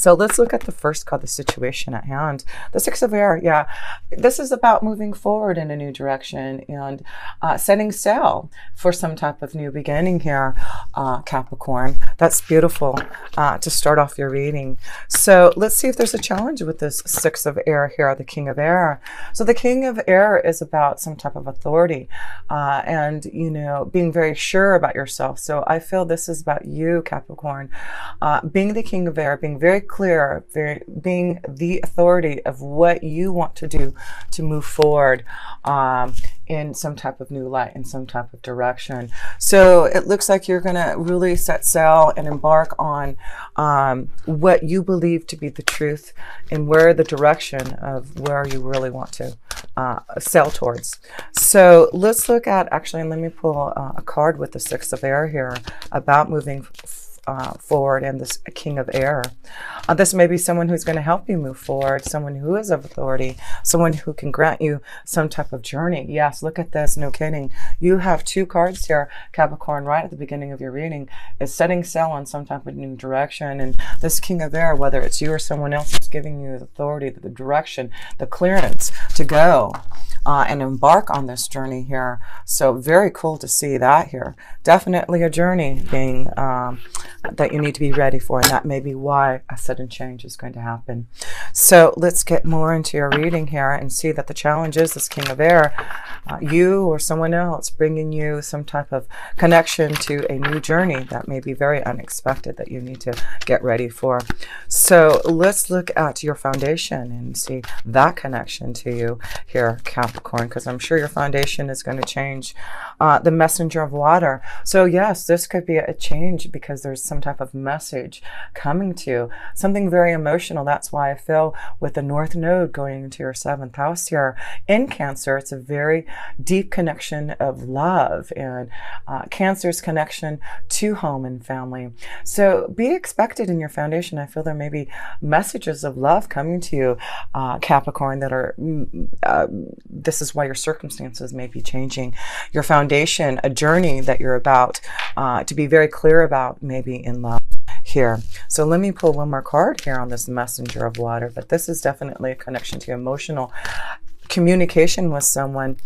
So let's look at the first card, the situation at hand. The Six of Air, yeah. This is about moving forward in a new direction and setting sail for some type of new beginning here, Capricorn. That's beautiful to start off your reading. So let's see if there's a challenge with this Six of Air here, the King of Air. So the King of Air is about some type of authority and, you know, being very sure about yourself. So I feel this is about you, Capricorn, being the King of Air, being very clear, being the authority of what you want to do to move forward in some type of new light, in some type of direction. So it looks like you're going to really set sail and embark on what you believe to be the truth and where the direction of where you really want to sail towards. So let's look at, actually, let me pull a card with the Six of Air here about moving forward and this King of Air. This may be someone who's going to help you move forward, someone who is of authority, someone who can grant you some type of journey. Yes, look at this, no kidding. You have two cards here, Capricorn, right at the beginning of your reading, is setting sail on some type of new direction. And this King of Air, whether it's you or someone else, is giving you the authority, the direction, the clearance to go and embark on this journey here. So very cool to see that here. Definitely a journey being that you need to be ready for, and that may be why a sudden change is going to happen. So let's get more into your reading here and see that the challenge is this King of Air, you or someone else bringing you some type of connection to a new journey that may be very unexpected that you need to get ready for. So let's look at your foundation and see that connection to you here, Capricorn, because I'm sure your foundation is going to change. The Messenger of Water. So yes, this could be a change because there's some type of message coming to you, something very emotional. That's why I feel with the North Node going into your 7th house here in Cancer, it's a very deep connection of love and Cancer's connection to home and family. So be expected in your foundation. I feel there may be messages of love coming to you, Capricorn, that are, this is why your circumstances may be changing. Your foundation, a journey that you're about to be very clear about, maybe in love here. So let me pull one more card here on this Messenger of Water, but this is definitely a connection to emotional communication with someone.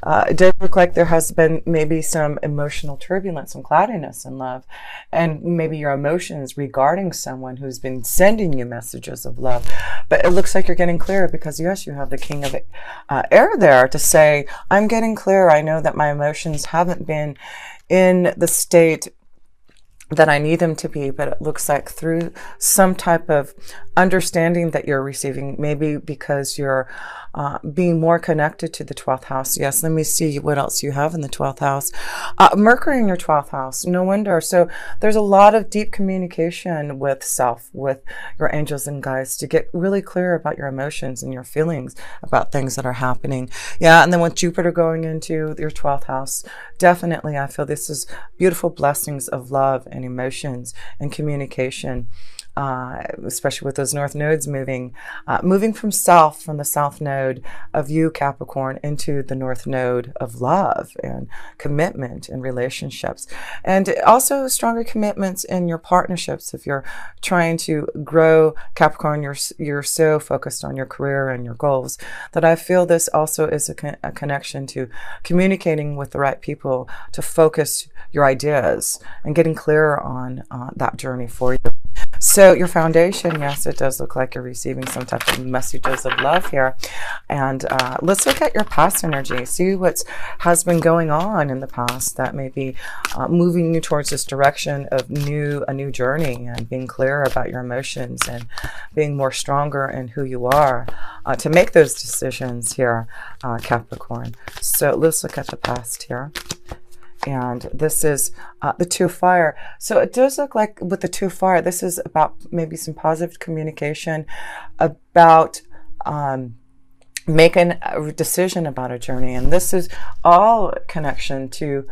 It does look like there has been maybe some emotional turbulence, some cloudiness in love, and maybe your emotions regarding someone who's been sending you messages of love. But it looks like you're getting clearer because, yes, you have the King of Air there to say, I'm getting clear. I know that my emotions haven't been in the state that I need them to be, but it looks like through some type of understanding that you're receiving, maybe because you're being more connected to the 12th house. Yes, let me see what else you have in the 12th house. Mercury in your 12th house, no wonder. So there's a lot of deep communication with self, with your angels and guides, to get really clear about your emotions and your feelings about things that are happening. Yeah, and then with Jupiter going into your 12th house, definitely I feel this is beautiful blessings of love and emotions and communication. Especially with those north nodes moving from the south node of you, Capricorn, into the north node of love and commitment and relationships, and also stronger commitments in your partnerships. If you're trying to grow, Capricorn, you're so focused on your career and your goals that I feel this also is a connection to communicating with the right people to focus your ideas and getting clearer on that journey for you. So your foundation, yes, it does look like you're receiving some type of messages of love here. And let's look at your past energy, see what has been going on in the past that may be moving you towards this direction of a new journey, and being clear about your emotions and being more stronger in who you are to make those decisions here, Capricorn. So let's look at the past here. And this is the Two of Fire. So it does look like with the Two of Fire, this is about maybe some positive communication about making a decision about a journey. And this is all connection to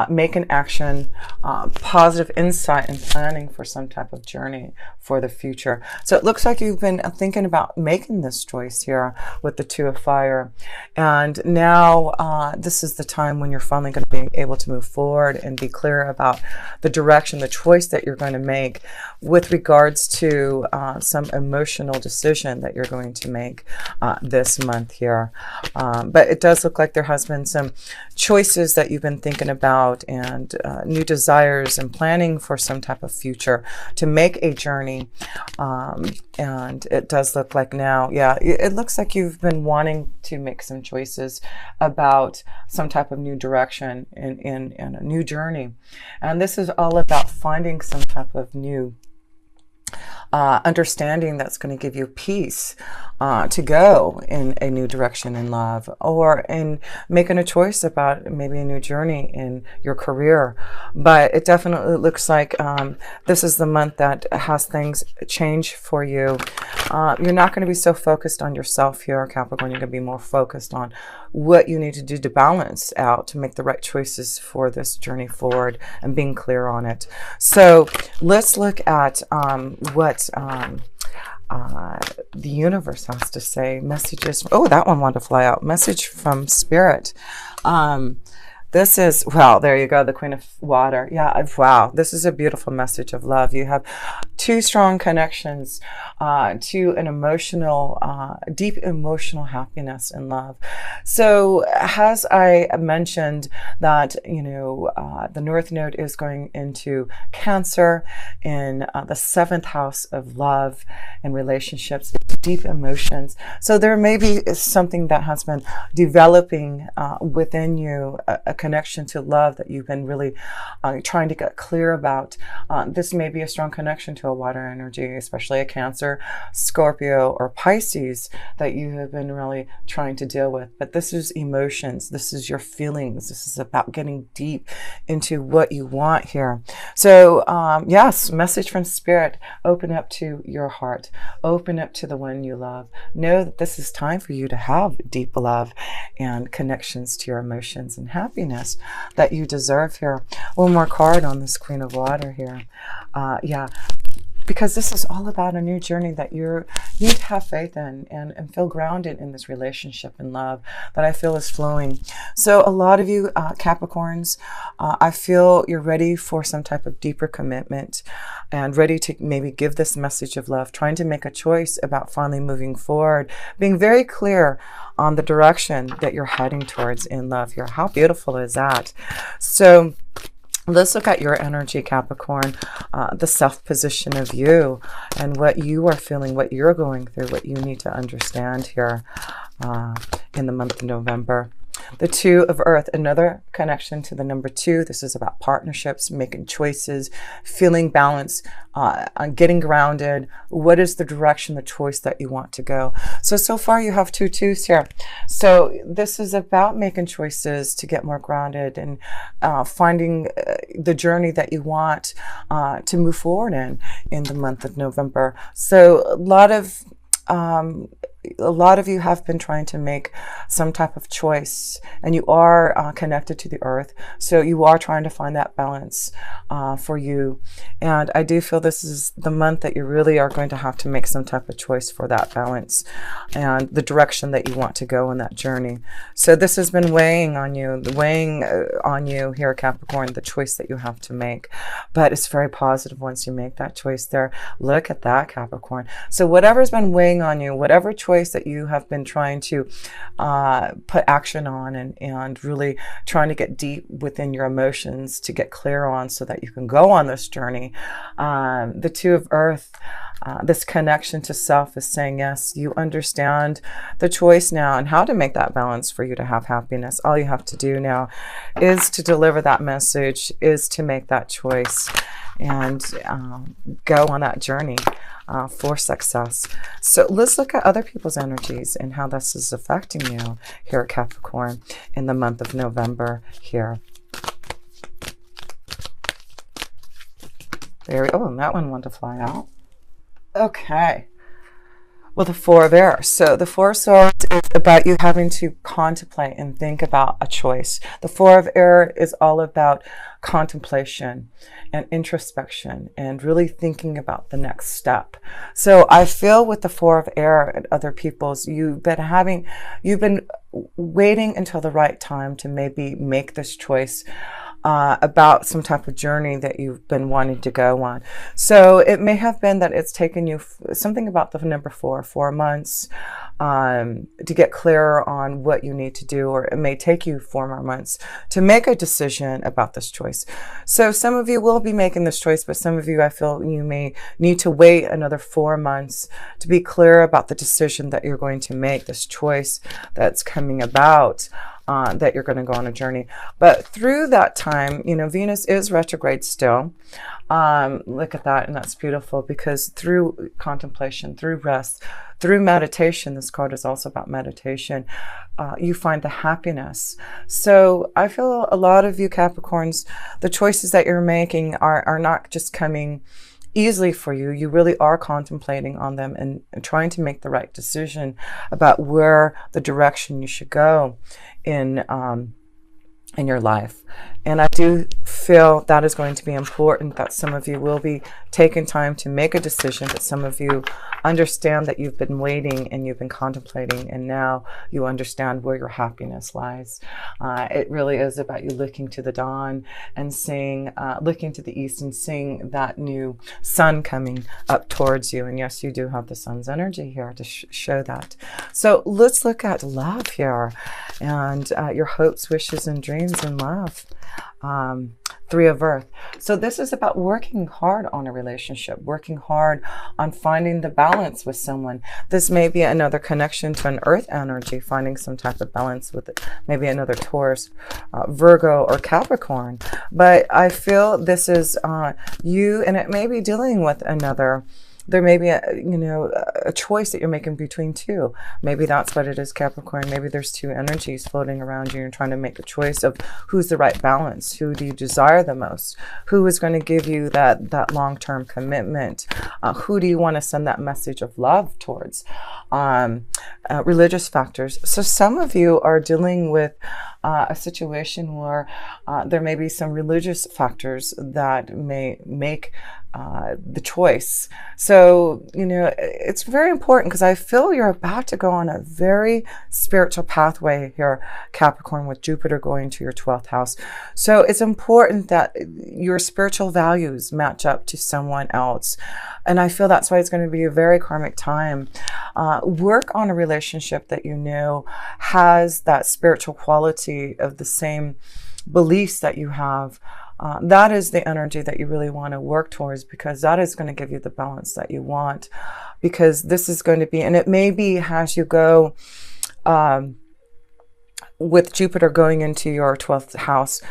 making action, positive insight and planning for some type of journey for the future. So it looks like you've been thinking about making this choice here with the Two of Fire. And now this is the time when you're finally going to be able to move forward and be clear about the direction, the choice that you're going to make with regards to some emotional decision that you're going to make this month here. But it does look like there has been some choices that you've been thinking about, and new desires and planning for some type of future to make a journey. And it does look like now, yeah, it looks like you've been wanting to make some choices about some type of new direction in a new journey. And this is all about finding some type of new understanding that's going to give you peace to go in a new direction in love, or in making a choice about maybe a new journey in your career. But it definitely looks like this is the month that has things change for you. You're not going to be so focused on yourself here, Capricorn. You're going to be more focused on what you need to do to balance out, to make the right choices for this journey forward, and being clear on it. So let's look at what the universe has to say. Messages. Oh, that one wanted to fly out. Message from Spirit. This is, wow, there you go, the Queen of Water. Yeah, wow, this is a beautiful message of love. You have two strong connections to an emotional, deep emotional happiness and love. So as I mentioned that, you know, the North Node is going into Cancer in the 7th house of love and relationships, deep emotions. So there may be something that has been developing within you, a connection to love that you've been really trying to get clear about. This may be a strong connection to a water energy, especially a Cancer, Scorpio, or Pisces that you have been really trying to deal with. But this is emotions. This is your feelings. This is about getting deep into what you want here. So yes, message from Spirit. Open up to your heart. Open up to the one you love. Know that this is time for you to have deep love and connections to your emotions and happiness that you deserve here. One more card on this Queen of Water here. Yeah, because this is all about a new journey that you need to have faith in and feel grounded in this relationship and love that I feel is flowing. So a lot of you Capricorns, I feel you're ready for some type of deeper commitment and ready to maybe give this message of love, trying to make a choice about finally moving forward, being very clear on the direction that you're heading towards in love here. How beautiful is that? So let's look at your energy, Capricorn, the self position of you and what you are feeling, what you're going through, what you need to understand here in the month of November. The Two of Earth, another connection to the number 2. This is about partnerships, making choices, feeling balance, on getting grounded. What is the direction, the choice that you want to go? So far you have 2 twos here. So this is about making choices to get more grounded and finding the journey that you want to move forward in the month of November. So a lot of you have been trying to make some type of choice, and you are connected to the earth. So you are trying to find that balance for you. And I do feel this is the month that you really are going to have to make some type of choice for that balance and the direction that you want to go in that journey. So this has been weighing on you here, Capricorn, the choice that you have to make. But it's very positive once you make that choice there. Look at that, Capricorn. So whatever's been weighing on you, whatever choice that you have been trying to put action on and really trying to get deep within your emotions to get clear on so that you can go on this journey. The Two of Earth, this connection to self is saying, yes, you understand the choice now and how to make that balance for you to have happiness. All you have to do now is to deliver that message, is to make that choice and go on that journey for success. So let's look at other people's energies and how this is affecting you here at Capricorn in the month of November here. There we go. Oh, and that one wanted to fly out. Okay. Well, the Four of Air. So the Four of Swords is about you having to contemplate and think about a choice. The Four of Air is all about contemplation and introspection and really thinking about the next step. So I feel with the Four of Air and other people's, you've been waiting until the right time to maybe make this choice about some type of journey that you've been wanting to go on. So it may have been that it's taken you something about the number 4 months to get clearer on what you need to do, or it may take you 4 more months to make a decision about this choice. So some of you will be making this choice, but some of you, I feel you may need to wait another 4 months to be clear about the decision that you're going to make, this choice that's coming about. That you're going to go on a journey. But through that time, you know, Venus is retrograde still. Look at that, and that's beautiful, because through contemplation, through rest, through meditation, this card is also about meditation, you find the happiness. So I feel a lot of you Capricorns, the choices that you're making are not just coming easily for you. You really are contemplating on them and trying to make the right decision about where the direction you should go in your life. And I do feel that is going to be important, that some of you will be taking time to make a decision, that some of you understand that you've been waiting and you've been contemplating, and now you understand where your happiness lies. It really is about you looking to the dawn and seeing, looking to the east and seeing that new sun coming up towards you. And yes, you do have the sun's energy here to show that. So let's look at love here, and your hopes, wishes, and dreams in love. Three of Earth. So this is about working hard on a relationship, working hard on finding the balance with someone. This may be another connection to an Earth energy, finding some type of balance with it. Maybe another Taurus, Virgo, or Capricorn. But I feel this is you, and it may be dealing with another. There may be a choice that you're making between two. Maybe that's what it is, Capricorn. Maybe there's two energies floating around you. You're trying to make a choice of who's the right balance. Who do you desire the most? Who is going to give you that long-term commitment? Who do you want to send that message of love towards? Religious factors. So some of you are dealing with a situation where there may be some religious factors that may make the choice. So, you know, it's very important, because I feel you're about to go on a very spiritual pathway here, Capricorn, with Jupiter going to your 12th house. So it's important that your spiritual values match up to someone else. And I feel that's why it's going to be a very karmic time. Work on a relationship that you know has that spiritual quality of the same beliefs that you have. That is the energy that you really want to work towards, because that is going to give you the balance that you want. Because this is going to be, and it may be as you go with Jupiter going into your 12th house,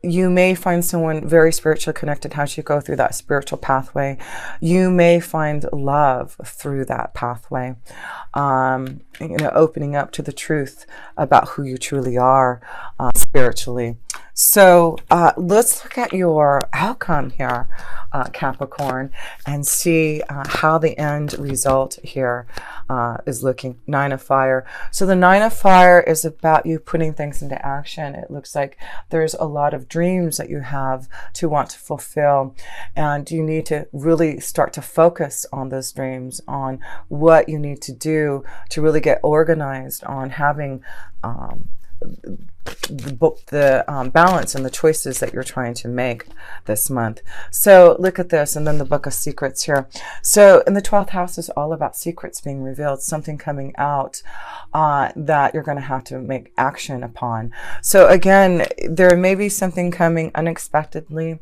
you may find someone very spiritually connected as you go through that spiritual pathway. You may find love through that pathway, opening up to the truth about who you truly are spiritually. So let's look at your outcome here, Capricorn, and see how the end result here is looking. Nine of Fire. So the Nine of Fire is about you putting things into action. It looks like there's a lot of dreams that you have to want to fulfill, and you need to really start to focus on those dreams, on what you need to do to really get organized on having the balance and the choices that you're trying to make this month. So look at this, and then the Book of Secrets here. So in the 12th house is all about secrets being revealed, something coming out that you're going to have to make action upon. So again, there may be something coming unexpectedly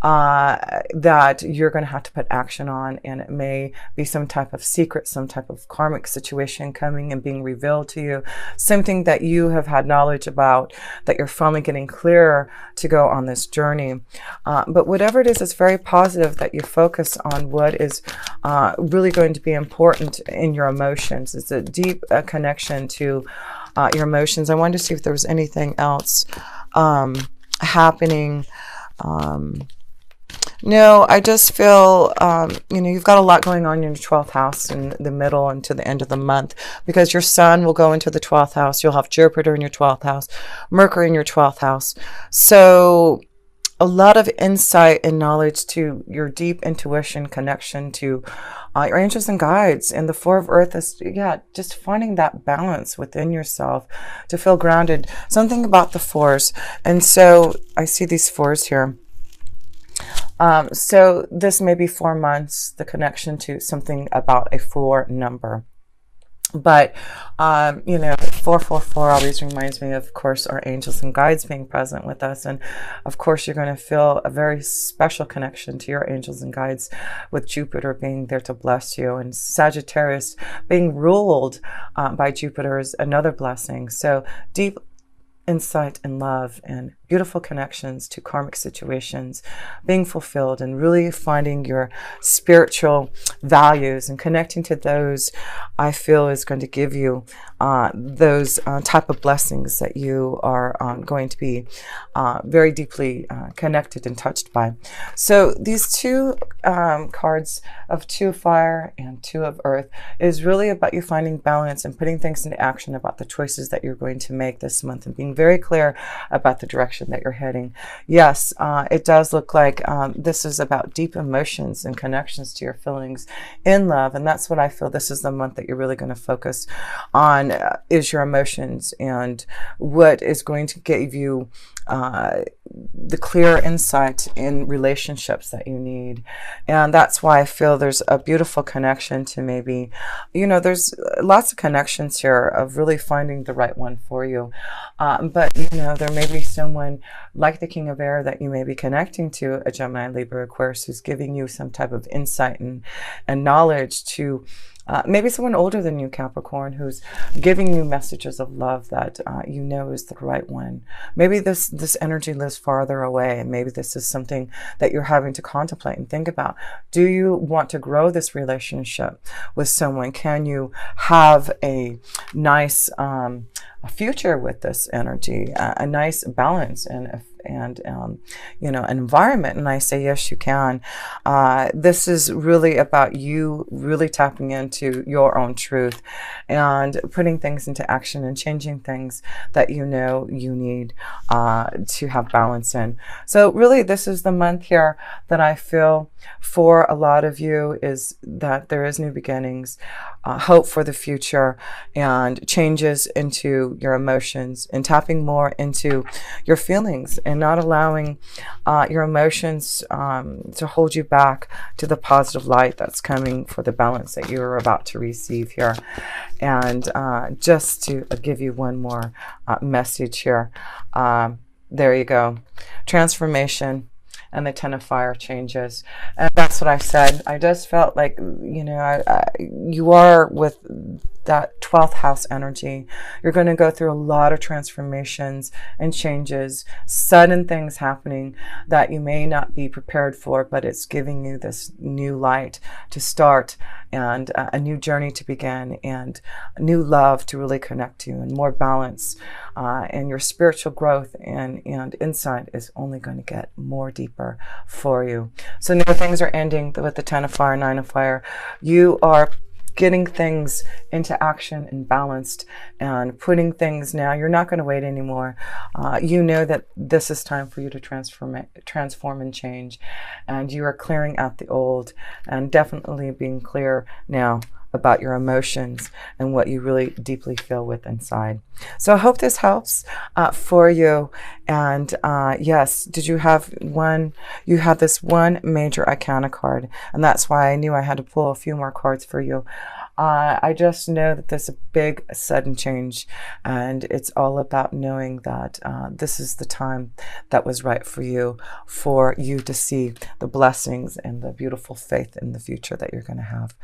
that you're going to have to put action on, and it may be some type of secret, some type of karmic situation coming and being revealed to you, something that you have had knowledge about, that you're finally getting clearer to go on this journey. But whatever it is, it's very positive that you focus on what is really going to be important in your emotions. It's a deep connection to your emotions. I wanted to see if there was anything else happening No, I just feel, you've got a lot going on in your 12th house in the middle and to the end of the month, because your sun will go into the 12th house. You'll have Jupiter in your 12th house, Mercury in your 12th house. So a lot of insight and knowledge to your deep intuition, connection to your angels and guides. And the Four of Earth is, yeah, just finding that balance within yourself to feel grounded. Something about the fours. And so I see these fours here. So this may be 4 months, the connection to something about a 4 number. But, 444 always reminds me, of course, our angels and guides being present with us. And of course, you're going to feel a very special connection to your angels and guides with Jupiter being there to bless you. And Sagittarius being ruled by Jupiter is another blessing. So deep insight and love and beautiful connections to karmic situations being fulfilled, and really finding your spiritual values and connecting to those, I feel is going to give you those type of blessings that you are going to be very deeply connected and touched by. So these two cards of 2 of fire and 2 of earth is really about you finding balance and putting things into action about the choices that you're going to make this month, and being very clear about the direction that you're heading. Yes, it does look like this is about deep emotions and connections to your feelings in love, and that's what I feel this is the month that you're really going to focus on, is your emotions and what is going to give you the clear insight in relationships that you need. And that's why I feel there's a beautiful connection to maybe, there's lots of connections here of really finding the right one for you. But, there may be someone like the King of Air that you may be connecting to, a Gemini, Libra, Aquarius, who's giving you some type of insight and knowledge to maybe someone older than you, Capricorn, who's giving you messages of love that is the right one. Maybe this energy lives farther away, and maybe this is something that you're having to contemplate and think about. Do you want to grow this relationship with someone? Can you have a nice a future with this energy, a nice balance and an environment? And I say, yes, you can. This is really about you really tapping into your own truth and putting things into action and changing things that you need to have balance in. So really, this is the month here that I feel for a lot of you is that there is new beginnings, hope for the future, and changes into your emotions, and tapping more into your feelings and not allowing your emotions to hold you back to the positive light that's coming for the balance that you're about to receive here. And just to give you one more message here, there you go, transformation and the 10 of fire changes. And that's what I said. I just felt like, you are with that 12th house energy. You're going to go through a lot of transformations and changes, sudden things happening that you may not be prepared for, but it's giving you this new light to start, and a new journey to begin, and new love to really connect to, and more balance, and your spiritual growth and insight is only going to get more deeper for you. So now things are ending with the 10 of fire, 9 of fire. You are getting things into action and balanced and putting things now. You're not going to wait anymore. You know that this is time for you to transform and change, and you are clearing out the old and definitely being clear now about your emotions and what you really deeply feel with inside. So I hope this helps for you. And yes, did you have one? You have this one major arcana card, and that's why I knew I had to pull a few more cards for you. I just know that there's a big sudden change, and it's all about knowing that this is the time that was right for you to see the blessings and the beautiful faith in the future that you're going to have.